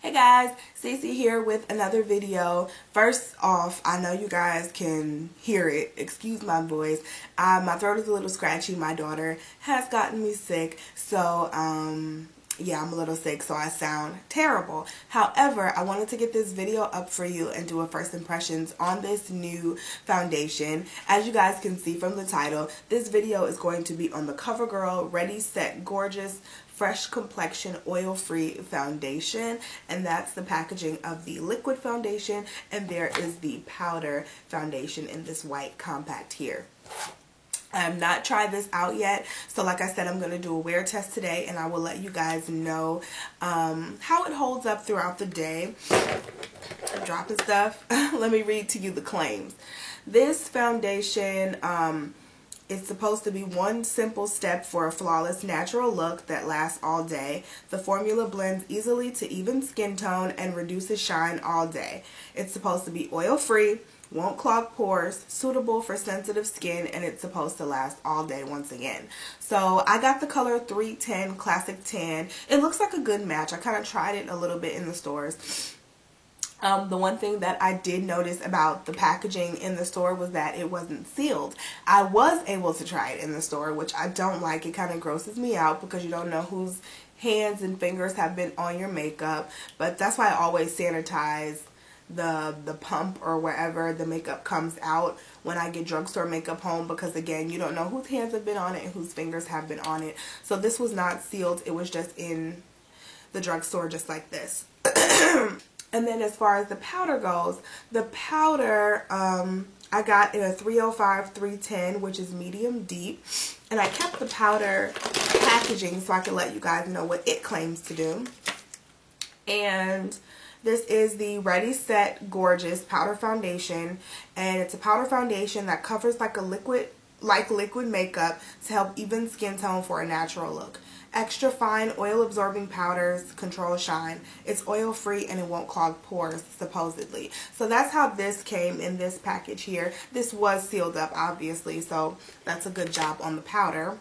Hey guys, Stacey here with another video. First off, I know you guys can hear it. Excuse my voice. My throat is a little scratchy. My daughter has gotten me sick. So, yeah, I'm a little sick, so I sound terrible. However, I wanted to get this video up for you and do a first impressions on this new foundation. As you guys can see from the title, this video is going to be on the CoverGirl Ready Set Gorgeous Fresh Complexion Oil-Free Foundation, and that's the packaging of the liquid foundation, and there is the powder foundation in this white compact here. I have not tried this out yet, so like I said, I'm going to do a wear test today, and I will let you guys know how it holds up throughout the day. I'm dropping stuff. Let me read to you the claims. This foundation it's supposed to be one simple step for a flawless natural look that lasts all day. The formula blends easily to even skin tone and reduces shine all day. It's supposed to be oil-free, won't clog pores, suitable for sensitive skin, and it's supposed to last all day once again. So I got the color 310 Classic Tan. It looks like a good match. I kind of tried it a little bit in the stores. The one thing that I did notice about the packaging in the store was that it wasn't sealed. I was able to try it in the store, which I don't like. It kind of grosses me out because you don't know whose hands and fingers have been on your makeup. But that's why I always sanitize the pump or wherever the makeup comes out when I get drugstore makeup home, because again, you don't know whose hands have been on it and whose fingers have been on it. So this was not sealed. It was just in the drugstore just like this. And then as far as the powder goes, the powder I got in a 305 310, which is medium deep, and I kept the powder packaging so I can let you guys know what it claims to do. And this is the Ready Set Gorgeous Powder Foundation, and it's a powder foundation that covers like liquid makeup to help even skin tone for a natural look. Extra fine oil absorbing powders control shine. It's oil free and it won't clog pores, supposedly. So that's how this came in this package here. This was sealed up obviously, so that's a good job on the powder.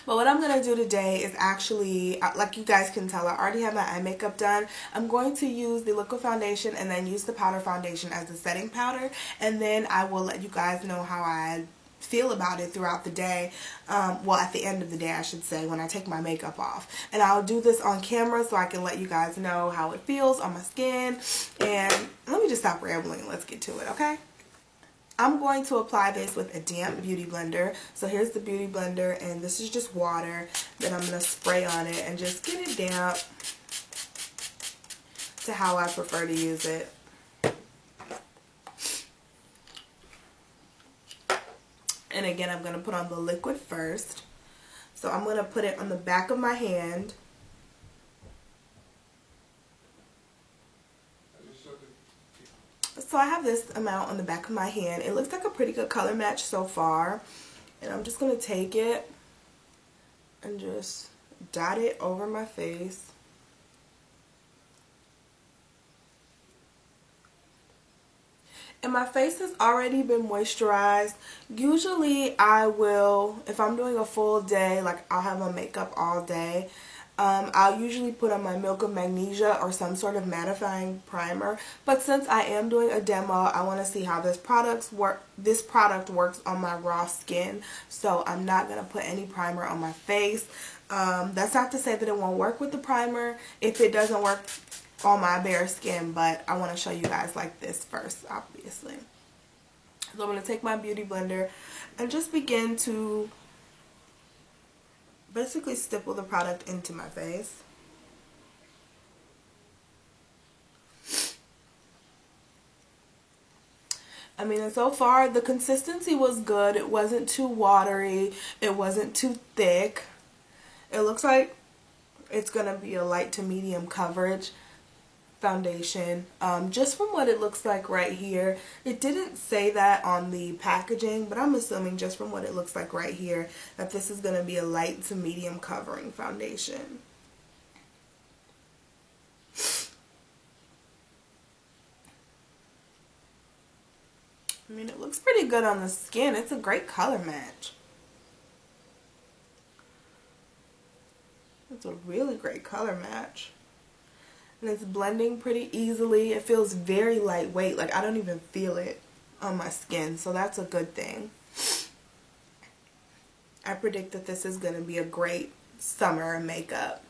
But what I'm going to do today is actually, like you guys can tell, I already have my eye makeup done. I'm going to use the liquid foundation and then use the powder foundation as the setting powder. And then I will let you guys know how I feel about it throughout the day. Well, at the end of the day, I should say, when I take my makeup off. And I'll do this on camera so I can let you guys know how it feels on my skin. And let me just stop rambling and let's get to it, okay? I'm going to apply this with a damp beauty blender. So here's the beauty blender, and this is just water that I'm going to spray on it and just get it damp to how I prefer to use it. And again, I'm going to put on the liquid first. So I'm going to put it on the back of my hand. So I have this amount on the back of my hand. It looks like a pretty good color match so far. And I'm just going to take it and just dot it over my face. And my face has already been moisturized. Usually I will, if I'm doing a full day, like I'll have my makeup all day, I'll usually put on my Milk of Magnesia or some sort of mattifying primer. But since I am doing a demo, I want to see how this product works on my raw skin. So I'm not going to put any primer on my face. That's not to say that it won't work with the primer if it doesn't work on my bare skin, but I want to show you guys like this first, obviously. So I'm going to take my beauty blender and just begin to basically stipple the product into my face. I mean, and so far the consistency was good. It wasn't too watery. It wasn't too thick. It looks like it's going to be a light to medium coverage foundation. Just from what it looks like right here, it didn't say that on the packaging, but I'm assuming just from what it looks like right here that this is going to be a light to medium covering foundation. I mean, it looks pretty good on the skin. It's a great color match. It's a really great color match. and it's blending pretty easily. It feels very lightweight, like I don't even feel it on my skin, so that's a good thing. I predict that this is going to be a great summer makeup.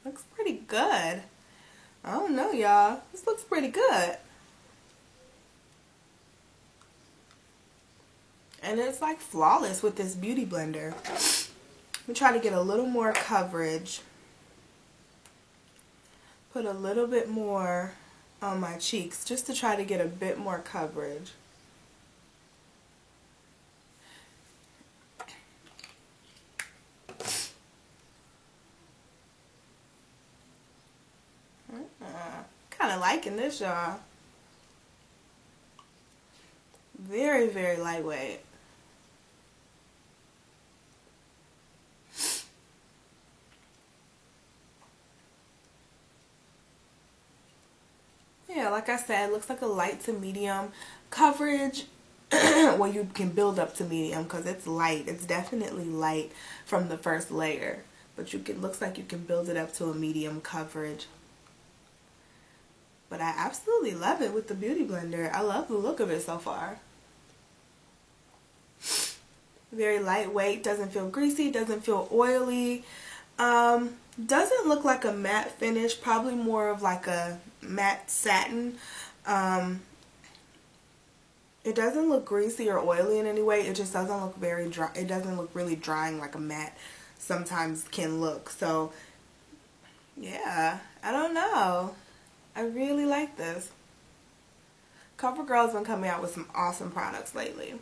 Looks pretty good. I don't know, y'all. This looks pretty good. And it's like flawless with this beauty blender. I'm trying to get a little more coverage. Put a little bit more on my cheeks just to try to get a bit more coverage. Kind of liking this, y'all. Very, very lightweight. Yeah, like I said, it looks like a light to medium coverage. Well, you can build up to medium because it's light. It's definitely light from the first layer, but looks like you can build it up to a medium coverage. But I absolutely love it with the Beauty Blender. I love the look of it so far. Very lightweight, doesn't feel greasy, doesn't feel oily. Doesn't look like a matte finish, probably more of like a matte satin. It doesn't look greasy or oily in any way. It just doesn't look very dry. It doesn't look really drying like a matte sometimes can look. So yeah, I don't know. I really like this. CoverGirl's been coming out with some awesome products lately.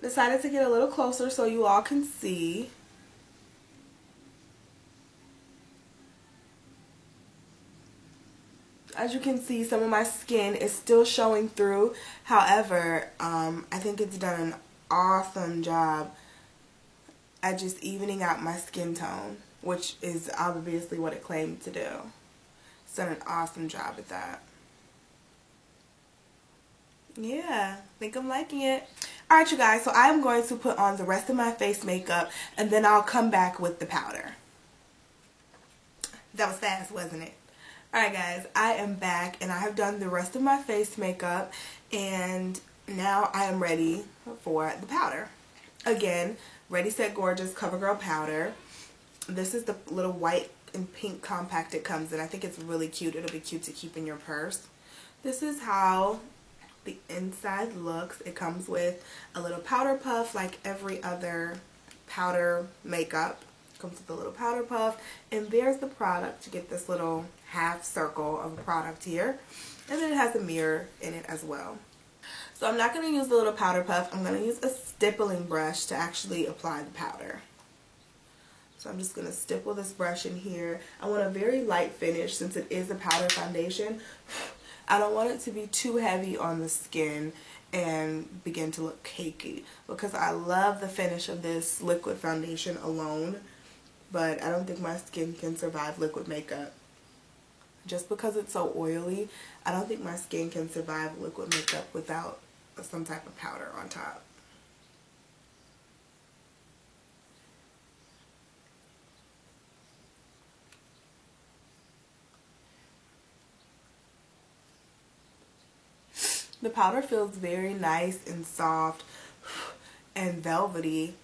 Decided to get a little closer so you all can see. As you can see, some of my skin is still showing through. However, I think it's done an awesome job at just evening out my skin tone, which is obviously what it claimed to do. It's done an awesome job at that. Yeah, I think I'm liking it. Alright, you guys, so I'm going to put on the rest of my face makeup and then I'll come back with the powder. That was fast, wasn't it? Alright guys, I am back and I have done the rest of my face makeup and now I am ready for the powder. Again, Ready Set Gorgeous CoverGirl powder. This is the little white and pink compact it comes in. I think it's really cute. It'll be cute to keep in your purse. This is how the inside looks. It comes with a little powder puff like every other powder makeup. Comes with a little powder puff, and there's the product. You get this little half circle of a product here, and then it has a mirror in it as well. So I'm not going to use the little powder puff. I'm going to use a stippling brush to actually apply the powder. So I'm just going to stipple this brush in here. I want a very light finish since it is a powder foundation. I don't want it to be too heavy on the skin and begin to look cakey, because I love the finish of this liquid foundation alone, but I don't think my skin can survive liquid makeup. Just because it's so oily, I don't think my skin can survive liquid makeup without some type of powder on top. The powder feels very nice and soft and velvety.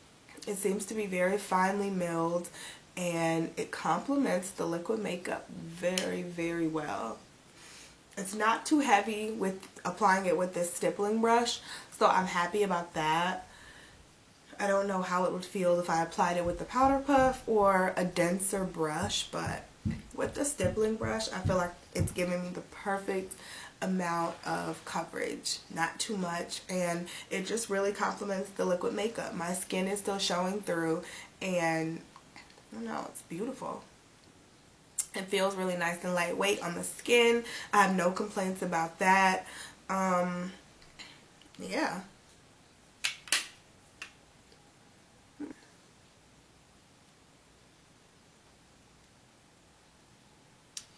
It seems to be very finely milled and it complements the liquid makeup very, very well. It's not too heavy with applying it with this stippling brush, so I'm happy about that. I don't know how it would feel if I applied it with the powder puff or a denser brush, but with the stippling brush, I feel like it's giving me the perfect amount of coverage, not too much, and it just really complements the liquid makeup. My skin is still showing through, and I don't know, it's beautiful. It feels really nice and lightweight on the skin. I have no complaints about that. Yeah.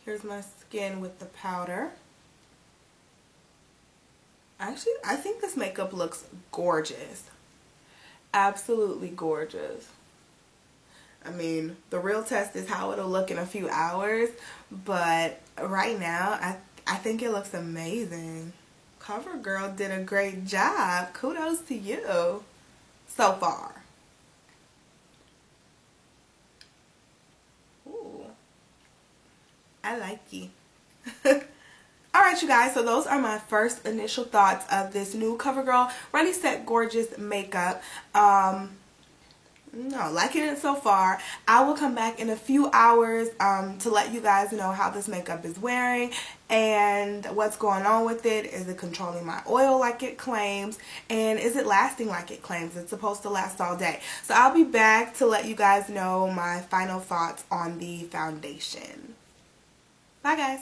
Here's my skin with the powder. Actually, I think this makeup looks gorgeous. Absolutely gorgeous. I mean, the real test is how it'll look in a few hours, but right now, I think it looks amazing. CoverGirl did a great job. Kudos to you so far. Ooh, I like you. Alright, you guys, so those are my first initial thoughts of this new CoverGirl Ready Set Gorgeous makeup. No, liking it so far. I will come back in a few hours to let you guys know how this makeup is wearing and what's going on with it. Is it controlling my oil like it claims? And is it lasting like it claims? It's supposed to last all day. So I'll be back to let you guys know my final thoughts on the foundation. Bye, guys.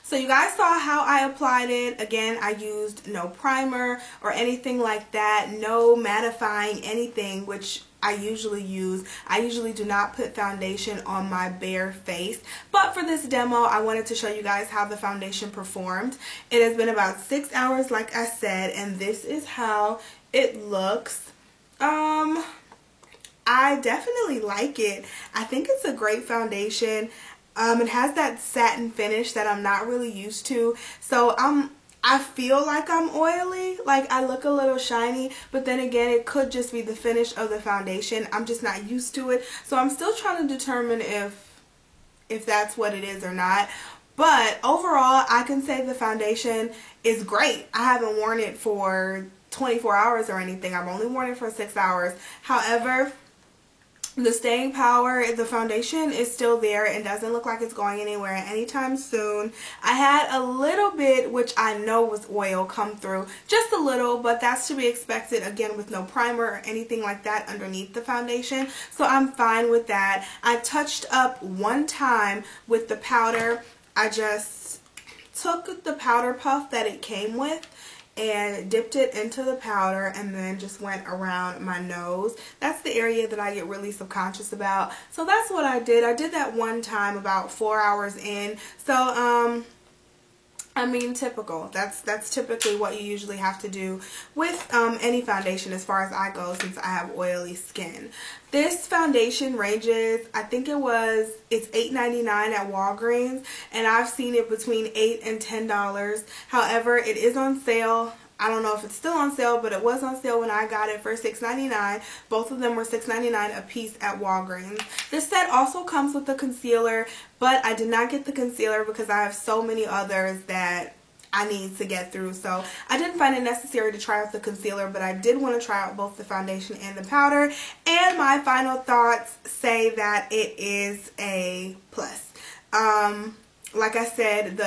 So you guys saw how I applied it. Again, I used no primer or anything like that. No mattifying anything, which I usually use. I usually do not put foundation on my bare face. But for this demo, I wanted to show you guys how the foundation performed. It has been about 6 hours, like I said, and this is how it looks. I definitely like it. I think it's a great foundation. It has that satin finish that I'm not really used to. So I feel like I'm oily, like I look a little shiny, but then again, it could just be the finish of the foundation. I'm just not used to it. So I'm still trying to determine if that's what it is or not. But overall, I can say the foundation is great. I haven't worn it for 24 hours or anything. I've only worn it for 6 hours. However, the staying power, the foundation is still there and doesn't look like it's going anywhere anytime soon. I had a little bit, which I know was oil, come through. Just a little, but that's to be expected, again, with no primer or anything like that underneath the foundation. So I'm fine with that. I touched up one time with the powder. I just took the powder puff that it came with and dipped it into the powder and then just went around my nose. That's the area that I get really subconscious about. So that's what I did. I did that one time about 4 hours in. So, I mean, typical. That's typically what you usually have to do with any foundation as far as I go, since I have oily skin. This foundation ranges, I think it's $8.99 at Walgreens, and I've seen it between $8 and $10. However, it is on sale. I don't know if it's still on sale, but it was on sale when I got it for $6.99. Both of them were $6.99 a piece at Walgreens. This set also comes with the concealer, but I did not get the concealer because I have so many others that I need to get through. So I didn't find it necessary to try out the concealer, but I did want to try out both the foundation and the powder. And my final thoughts say that it is a plus. Like I said,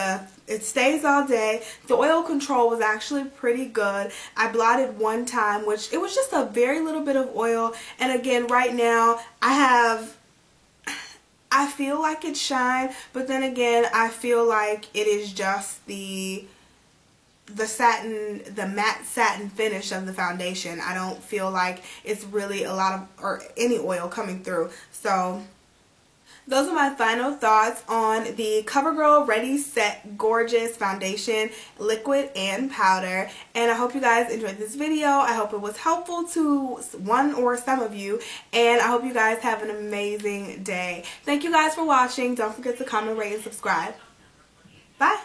it stays all day. The oil control was actually pretty good. I blotted one time, which it was just a very little bit of oil. And again, right now, I feel like it's shine, but then again, I feel like it is just the matte satin finish of the foundation. I don't feel like it's really a lot of, or any oil coming through. So those are my final thoughts on the CoverGirl Ready Set Gorgeous Foundation, liquid and powder. And I hope you guys enjoyed this video. I hope it was helpful to one or some of you. And I hope you guys have an amazing day. Thank you guys for watching. Don't forget to comment, rate, and subscribe. Bye.